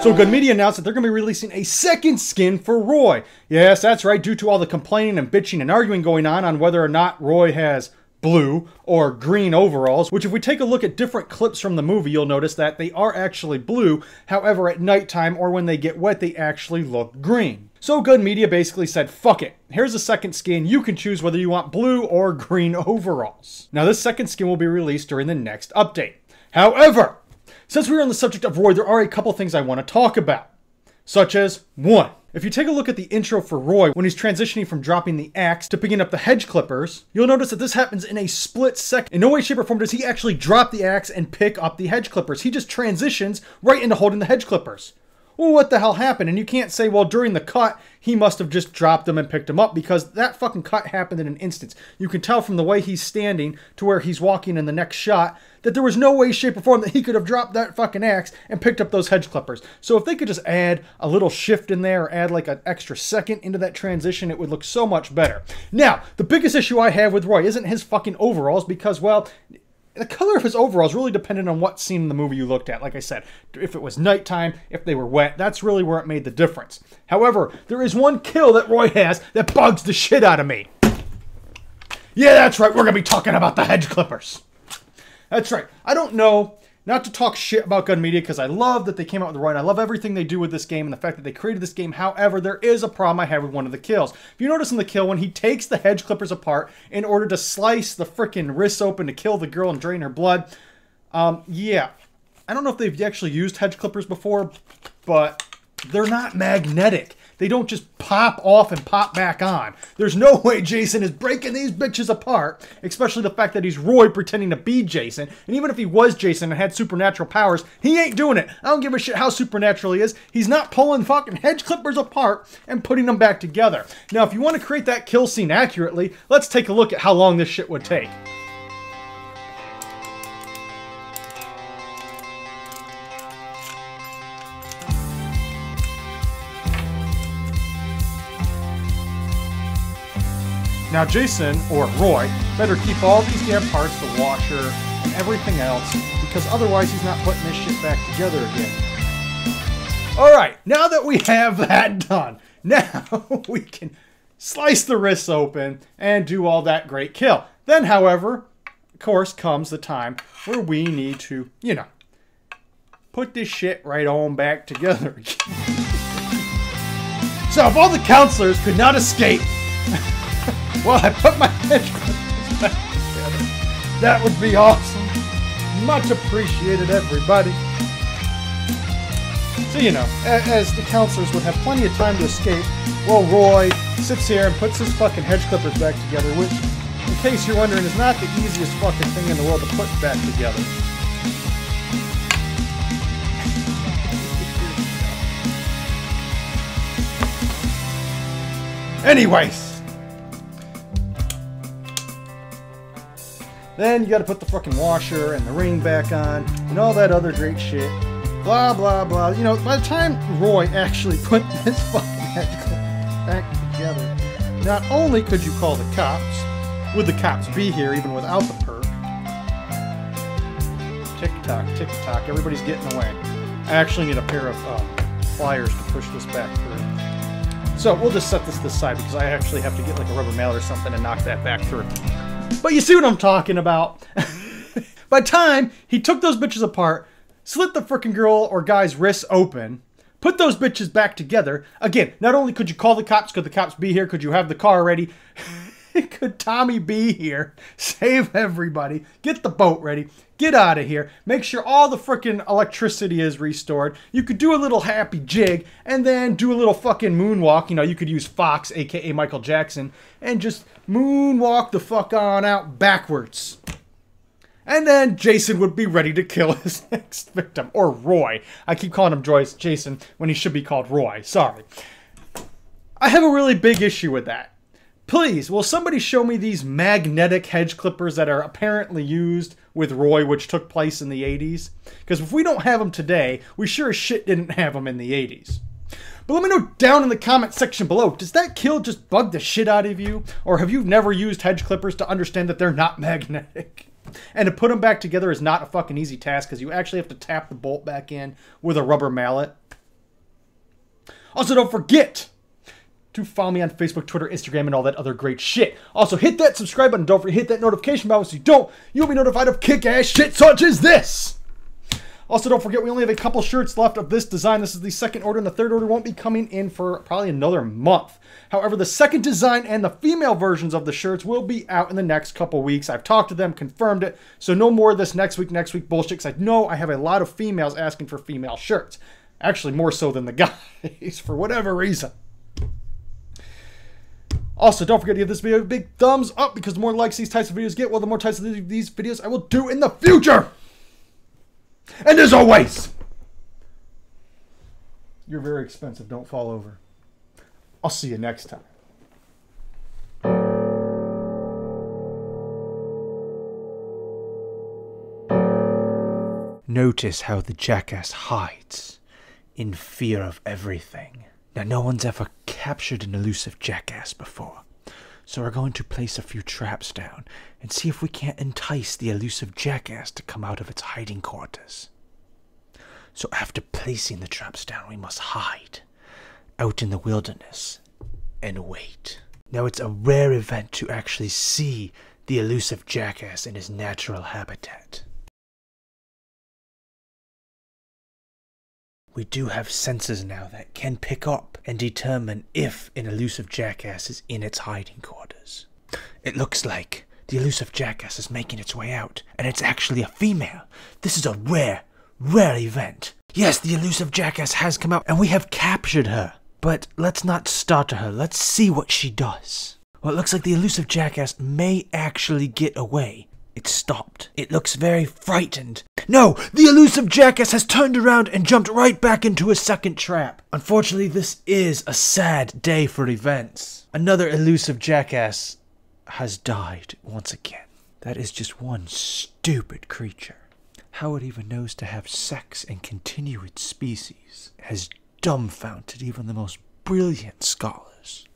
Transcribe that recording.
So Good Media announced that they're going to be releasing a second skin for Roy. Yes, that's right, due to all the complaining and bitching and arguing going on whether or not Roy has blue or green overalls, which if we take a look at different clips from the movie, you'll notice that they are actually blue. However, at nighttime or when they get wet, they actually look green. So Good Media basically said, fuck it. Here's a second skin. You can choose whether you want blue or green overalls. Now, this second skin will be released during the next update. However, since we're on the subject of Roy, there are a couple things I want to talk about. Such as, 1. If you take a look at the intro for Roy, when he's transitioning from dropping the axe to picking up the hedge clippers, you'll notice that this happens in a split second. In no way, shape, or form does he actually drop the axe and pick up the hedge clippers. He just transitions right into holding the hedge clippers. Well, what the hell happened? And you can't say, well, during the cut, he must have just dropped them and picked them up, because that fucking cut happened in an instant. You can tell from the way he's standing to where he's walking in the next shot that there was no way, shape, or form that he could have dropped that fucking axe and picked up those hedge clippers. So if they could just add a little shift in there or add like an extra second into that transition, it would look so much better. Now, the biggest issue I have with Roy isn't his fucking overalls, because, well, the color of his overalls really depended on what scene in the movie you looked at. Like I said, if it was nighttime, if they were wet, that's really where it made the difference. However, there is one kill that Roy has that bugs the shit out of me. Yeah, that's right, we're going to be talking about the hedge clippers. That's right. I don't know, not to talk shit about Good Media, because I love that they came out with Roy, and I love everything they do with this game and the fact that they created this game. However, there is a problem I have with one of the kills. If you notice in the kill, when he takes the hedge clippers apart in order to slice the frickin' wrists open to kill the girl and drain her blood, yeah. I don't know if they've actually used hedge clippers before, but they're not magnetic. They don't just pop off and pop back on. There's no way Jason is breaking these bitches apart, especially the fact that he's Roy pretending to be Jason. And even if he was Jason and had supernatural powers, he ain't doing it. I don't give a shit how supernatural he is. He's not pulling fucking hedge clippers apart and putting them back together. Now, if you want to create that kill scene accurately, let's take a look at how long this shit would take. Now Jason, or Roy, better keep all these damn parts, the washer and everything else, because otherwise he's not putting this shit back together again. Alright, now that we have that done, now we can slice the wrists open and do all that great kill. Then, however, of course, comes the time where we need to, you know, put this shit right on back together again. So if all the counselors could not escape, well, I put my hedge clippers back together. That would be awesome. Much appreciated, everybody. So, you know, as the counselors would have plenty of time to escape, well, Roy sits here and puts his fucking hedge clippers back together, which, in case you're wondering, is not the easiest fucking thing in the world to put back together. Anyways. Then you gotta put the fucking washer and the ring back on and all that other great shit. Blah, blah, blah. You know, by the time Roy actually put this fucking hedge clip back together, not only could you call the cops, would the cops be here even without the perk? Tick-tock, everybody's getting away. I actually need a pair of pliers to push this back through. So we'll just set this to the side because I actually have to get like a rubber mallet or something and knock that back through. But you see what I'm talking about. By the time he took those bitches apart, slit the frickin' girl or guy's wrists open, put those bitches back together, again, not only could you call the cops, could the cops be here, could you have the car ready, could Tommy be here, save everybody, get the boat ready, get out of here, make sure all the frickin' electricity is restored, you could do a little happy jig, and then do a little fucking moonwalk. You know, you could use Fox, aka Michael Jackson, and just moonwalk the fuck on out backwards. And then Jason would be ready to kill his next victim. Or Roy. I keep calling him Jason when he should be called Roy. Sorry. I have a really big issue with that. Please, will somebody show me these magnetic hedge clippers that are apparently used with Roy, which took place in the 80s? Because if we don't have them today, we sure as shit didn't have them in the 80s. But let me know down in the comment section below, does that kill just bug the shit out of you? Or have you never used hedge clippers to understand that they're not magnetic? And to put them back together is not a fucking easy task because you actually have to tap the bolt back in with a rubber mallet. Also, don't forget to follow me on Facebook, Twitter, Instagram, and all that other great shit. Also, hit that subscribe button. Don't forget to hit that notification bell so you'll be notified of kick-ass shit such as this. Also, don't forget, we only have a couple shirts left of this design. This is the second order, and the third order won't be coming in for probably another month. However, the second design and the female versions of the shirts will be out in the next couple weeks. I've talked to them, confirmed it, so no more of this next week bullshit, because I know I have a lot of females asking for female shirts. Actually, more so than the guys, for whatever reason. Also, don't forget to give this video a big thumbs up, because the more likes these types of videos get, well, the more types of these videos I will do in the future. And as always, you're very expensive. Don't fall over. I'll see you next time. Notice how the jackass hides in fear of everything. Now, no one's ever captured an elusive jackass before, so we're going to place a few traps down and see if we can't entice the elusive jackass to come out of its hiding quarters. So after placing the traps down, we must hide out in the wilderness and wait. Now, it's a rare event to actually see the elusive jackass in his natural habitat. We do have sensors now that can pick up and determine if an elusive jackass is in its hiding quarters. It looks like the elusive jackass is making its way out, and it's actually a female. This is a rare event. Yes, the elusive jackass has come out, and we have captured her. But let's not startle her. Let's see what she does. Well, it looks like the elusive jackass may actually get away. It stopped. It looks very frightened. No! The elusive jackass has turned around and jumped right back into a second trap. Unfortunately, this is a sad day for events. Another elusive jackass has died once again. That is just one stupid creature. How it even knows to have sex and continue its species has dumbfounded even the most brilliant scholars.